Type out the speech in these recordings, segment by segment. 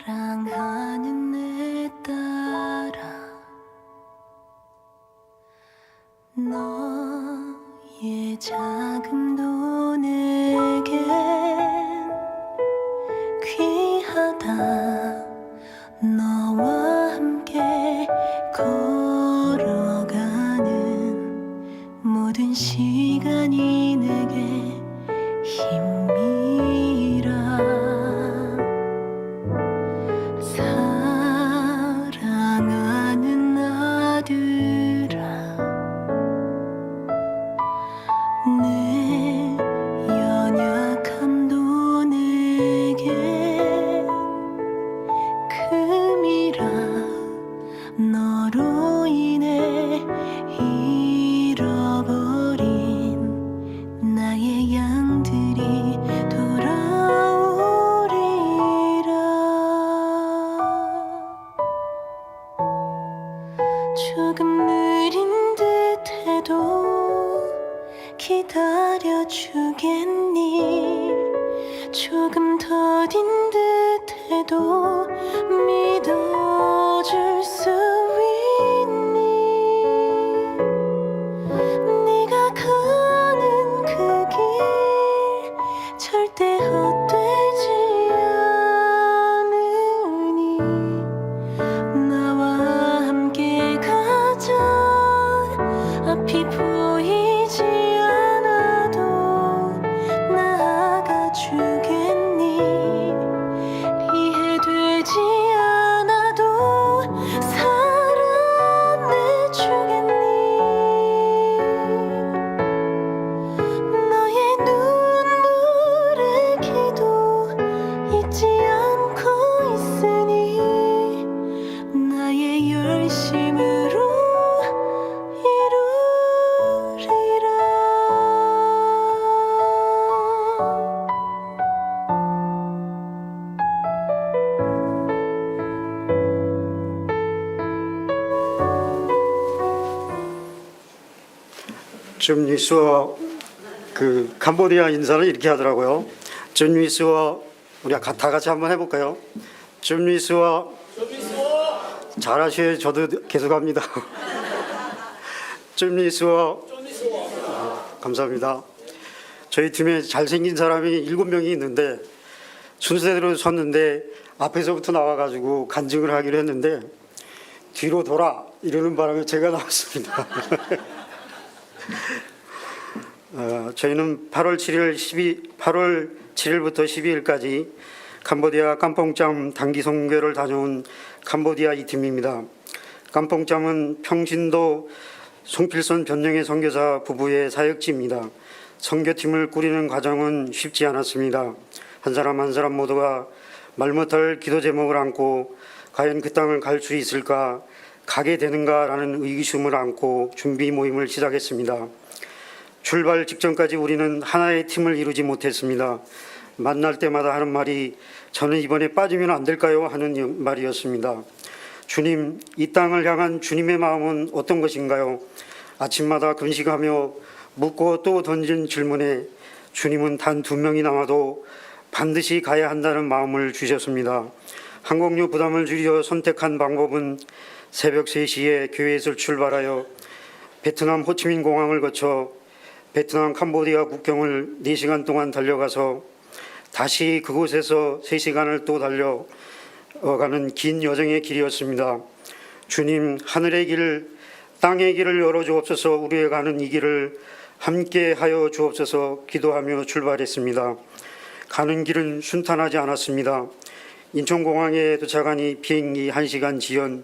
사랑하는 내 딸아, 너의 작음도 내겐 귀하다. 너와 함께 걸어가는 모든 시간이 내게 힘이라. 사랑하는 아들아, 내 연약함도 내게 금이라. 너로 인해 잃어버린 나의 양들이 돌아오리라. 조금 느린 듯해도 기다려주겠니? 조금 더딘 듯해도 믿어줄 수 있니? 네가 가는 그 길 절대 헛되지 않으니 나와 함께 가자. 앞이 보이지 않아도 나아가 주겠니? 이해되지 않아도 사랑해 주겠니? 너의 눈물의 기도 잊지 않고 있으니 나의 열심으로 이루리라. 준위스와 그 캄보디아 인사를 이렇게 하더라고요. 준위스와 우리 다 같이 한번 해볼까요? 준위스와 잘하셔야 저도 계속합니다. 준위스와 감사합니다. 저희 팀에 잘생긴 사람이 7명이 있는데 순서대로 섰는데 앞에서부터 나와가지고 간증을 하기로 했는데 뒤로 돌아 이러는 바람에 제가 나왔습니다. 저희는 8월 7일부터 12일까지 캄보디아 깜뽕짬 단기 선교를 다녀온 캄보디아 이 팀입니다. 깜뽕짬은 평신도 송필선 변영의 선교사 부부의 사역지입니다. 선교팀을 꾸리는 과정은 쉽지 않았습니다. 한 사람 한 사람 모두가 말 못할 기도 제목을 안고 과연 그 땅을 갈 수 있을까, 가게 되는가라는 의구심을 안고 준비 모임을 시작했습니다. 출발 직전까지 우리는 하나의 팀을 이루지 못했습니다. 만날 때마다 하는 말이 저는 이번에 빠지면 안 될까요? 하는 말이었습니다. 주님, 이 땅을 향한 주님의 마음은 어떤 것인가요? 아침마다 금식하며 묻고 또 던진 질문에 주님은 단 2명이 남아도 반드시 가야 한다는 마음을 주셨습니다. 항공료 부담을 줄여 선택한 방법은 새벽 3시에 교회에서 출발하여 베트남 호치민 공항을 거쳐 베트남 캄보디아 국경을 4시간 동안 달려가서 다시 그곳에서 3시간을 또 달려가는 긴 여정의 길이었습니다. 주님, 하늘의 길, 땅의 길을 열어주옵소서. 우리의 가는 이 길을 함께 하여 주옵소서 기도하며 출발했습니다. 가는 길은 순탄하지 않았습니다. 인천공항에 도착하니 비행기 1시간 지연,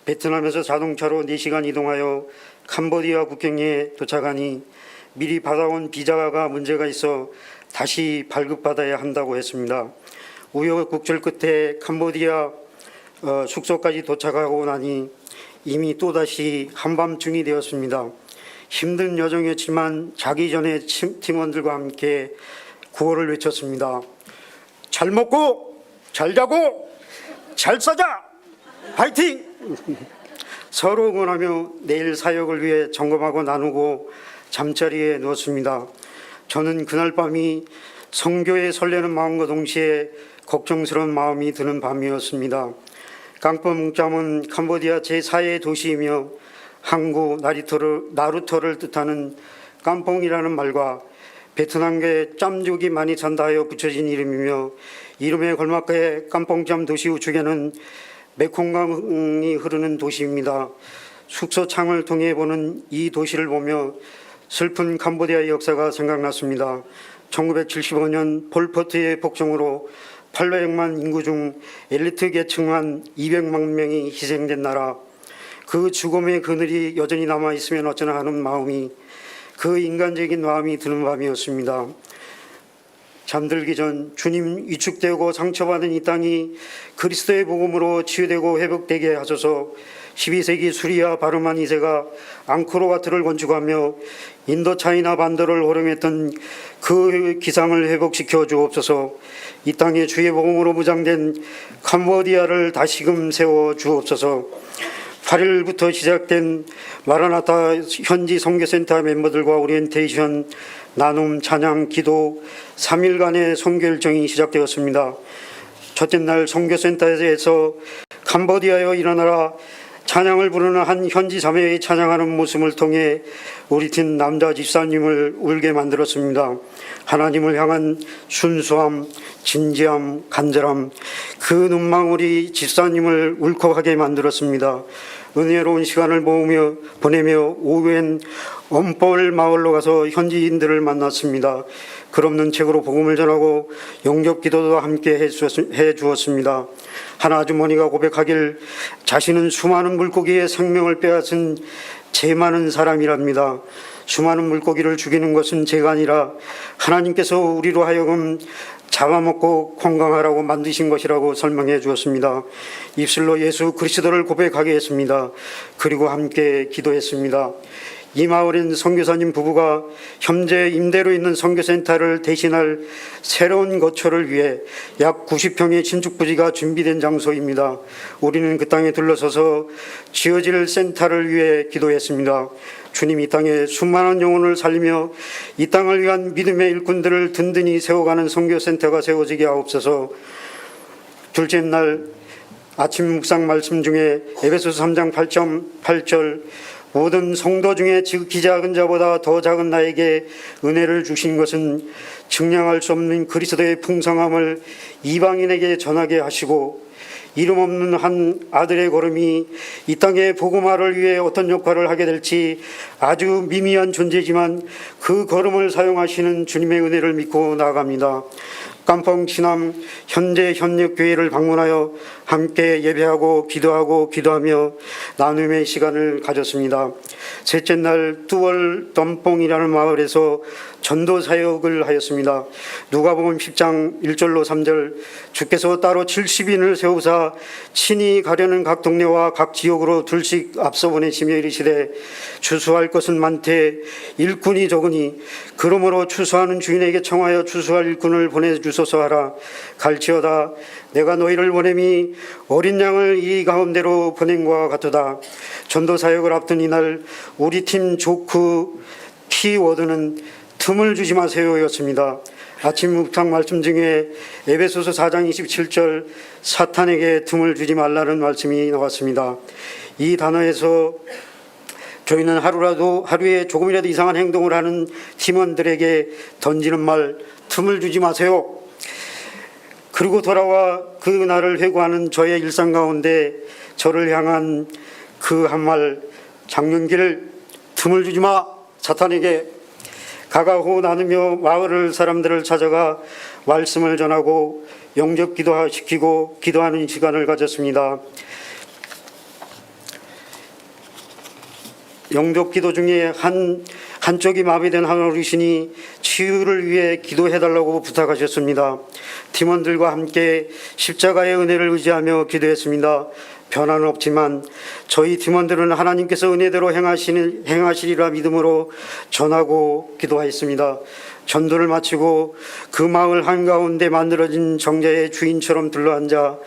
베트남에서 자동차로 4시간 이동하여 캄보디아 국경에 도착하니 미리 받아온 비자가 문제가 있어 다시 발급받아야 한다고 했습니다. 우여곡절 끝에 캄보디아 숙소까지 도착하고 나니 이미 또다시 한밤중이 되었습니다. 힘든 여정이었지만 자기 전에 팀원들과 함께 구호를 외쳤습니다. 잘 먹고 잘 자고 잘 싸자 파이팅! 서로 응원하며 내일 사역을 위해 점검하고 나누고 잠자리에 누웠습니다. 저는 그날 밤이 성교에 설레는 마음과 동시에 걱정스러운 마음이 드는 밤이었습니다. 깡뽕짬은 캄보디아 제4의 도시이며 항구 나루터를 뜻하는 깜뽕이라는 말과 베트남계 짬족이 많이 산다 하여 붙여진 이름이며 이름에 걸맞게 깜뽕짬 도시 우측에는 메콩강이 흐르는 도시입니다. 숙소창을 통해 보는 이 도시를 보며 슬픈 캄보디아의 역사가 생각났습니다. 1975년 폴포트의 복종으로 800만 인구 중 엘리트 계층만 200만 명이 희생된 나라, 그 죽음의 그늘이 여전히 남아있으면 어쩌나 하는 마음이, 그 인간적인 마음이 드는 밤이었습니다. 잠들기 전 주님 위축되고 상처받은 이 땅이 그리스도의 복음으로 치유되고 회복되게 하소서. 12세기 수리아 바르만 2세가 앙코르와트를 건축하며 인도 차이나 반도를 호령했던 그 기상을 회복시켜 주옵소서. 이 땅에 주의 복음으로 무장된 캄보디아를 다시금 세워 주옵소서. 8일부터 시작된 마라나타 현지 선교센터 멤버들과 오리엔테이션, 나눔, 찬양, 기도 3일간의 선교 일정이 시작되었습니다. 첫째 날 선교센터에서 캄보디아여 일어나라 찬양을 부르는 한 현지 자매의 찬양하는 모습을 통해 우리 팀 남자 집사님을 울게 만들었습니다. 하나님을 향한 순수함, 진지함, 간절함, 그 눈망울이 집사님을 울컥하게 만들었습니다. 은혜로운 시간을 보내며 오후엔 엄벌 마을로 가서 현지인들을 만났습니다. 글 없는 책으로 복음을 전하고 영접 기도도 함께 해 주었습니다. 한 아주머니가 고백하길 자신은 수많은 물고기의 생명을 빼앗은 죄 많은 사람이랍니다. 수많은 물고기를 죽이는 것은 죄가 아니라 하나님께서 우리로 하여금 잡아먹고 건강하라고 만드신 것이라고 설명해 주었습니다. 입술로 예수 그리스도를 고백하게 했습니다. 그리고 함께 기도했습니다. 이 마을엔 선교사님 부부가 현재 임대로 있는 선교센터를 대신할 새로운 거처를 위해 약 90평의 신축 부지가 준비된 장소입니다. 우리는 그 땅에 들러서서 지어질 센터를 위해 기도했습니다. 주님, 이 땅에 수많은 영혼을 살리며 이 땅을 위한 믿음의 일꾼들을 든든히 세워가는 선교센터가 세워지게 하옵소서. 둘째 날 아침 묵상 말씀 중에 에베소서 3장 8절 모든 성도 중에 지극히 작은 자보다 더 작은 나에게 은혜를 주신 것은 증량할 수 없는 그리스도의 풍성함을 이방인에게 전하게 하시고 이름 없는 한 아들의 걸음이 이 땅의 복음화를 위해 어떤 역할을 하게 될지 아주 미미한 존재지만 그 걸음을 사용하시는 주님의 은혜를 믿고 나아갑니다. 깜펑 치남 현재 현역교회를 방문하여 함께 예배하고 기도하며 나눔의 시간을 가졌습니다. 셋째 날 뚜월 덤뽕이라는 마을에서 전도 사역을 하였습니다. 누가복음 10장 1절로 3절 주께서 따로 70인을 세우사 친히 가려는 각 동네와 각 지역으로 둘씩 앞서 보내시며 이르시되 추수할 것은 많되 일꾼이 적으니 그러므로 추수하는 주인에게 청하여 추수할 일꾼을 보내주소서 하라. 갈지어다 내가 너희를 보냄이 어린 양을 이 가운데로 보낸 것과 같도다. 전도 사역을 앞둔 이날 우리 팀 조크 키워드는 틈을 주지 마세요였습니다. 아침 묵상 말씀 중에 에베소서 4장 27절 사탄에게 틈을 주지 말라는 말씀이 나왔습니다. 이 단어에서 저희는 하루에 조금이라도 이상한 행동을 하는 팀원들에게 던지는 말, 틈을 주지 마세요. 그리고 돌아와 그 날을 회고하는 저의 일상 가운데 저를 향한 그 한 말, 장윤길 틈을 주지 마, 사탄에게. 가가호 나누며 마을 사람들을 찾아가 말씀을 전하고 영접 기도시키고 기도하는 시간을 가졌습니다. 영접 기도 중에 한쪽이 마비된 한 어르신이 치유를 위해 기도해달라고 부탁하셨습니다. 팀원들과 함께 십자가의 은혜를 의지하며 기도했습니다. 변화는 없지만 저희 팀원들은 하나님께서 은혜대로 행하시리라 믿음으로 전하고 기도하였습니다. 전도를 마치고 그 마을 한가운데 만들어진 정자의 주인처럼 둘러앉아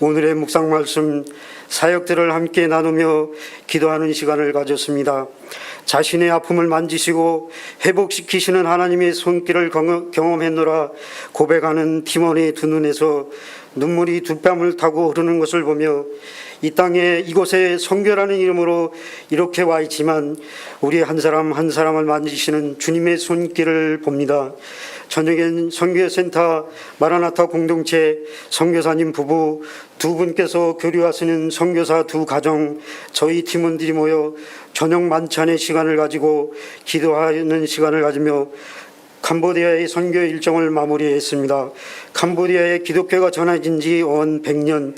오늘의 묵상 말씀 사역들을 함께 나누며 기도하는 시간을 가졌습니다. 자신의 아픔을 만지시고 회복시키시는 하나님의 손길을 경험했노라 고백하는 팀원의 두 눈에서 눈물이 두 뺨을 타고 흐르는 것을 보며 이 땅에 이곳에 선교라는 이름으로 이렇게 와 있지만 우리 한 사람 한 사람을 만지시는 주님의 손길을 봅니다. 저녁엔 선교센터 마라나타 공동체 선교사님 부부 두 분께서 교류하시는 선교사 두 가정 저희 팀원들이 모여 저녁 만찬의 시간을 가지고 기도하는 시간을 가지며 캄보디아의 선교 일정을 마무리했습니다. 캄보디아의 기독교가 전해진 지 온 100년,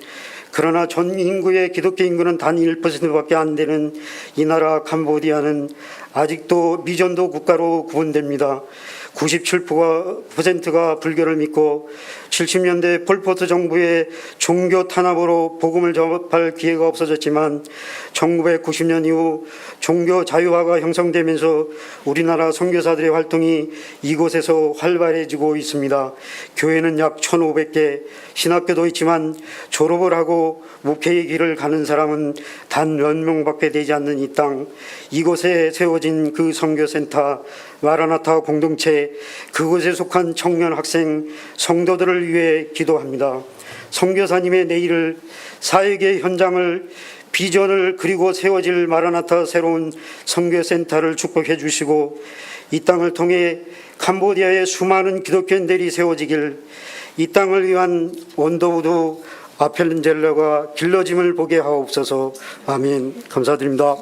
그러나 전 인구의 기독교 인구는 단 1%밖에 안 되는 이 나라 캄보디아는 아직도 미전도 국가로 구분됩니다. 97%가 불교를 믿고 70년대 폴포트 정부의 종교 탄압으로 복음을 접할 기회가 없어졌지만 1990년 이후 종교 자유화가 형성되면서 우리나라 선교사들의 활동이 이곳에서 활발해지고 있습니다. 교회는 약 1,500개, 신학교도 있지만 졸업을 하고 목회의 길을 가는 사람은 단 몇 명밖에 되지 않는 이 땅, 이곳에 세워진 그 선교센터 마라나타 공동체, 그곳에 속한 청년 학생 성도들을 위해 기도합니다. 선교사님의 내일을, 사역의 현장을, 비전을 그리고 세워질 마라나타 새로운 선교센터를 축복해 주시고 이 땅을 통해 캄보디아의 수많은 기독교인들이 세워지길, 이 땅을 위한 원더우드 아펠린젤러가 길러짐을 보게 하옵소서. 아멘. 감사드립니다.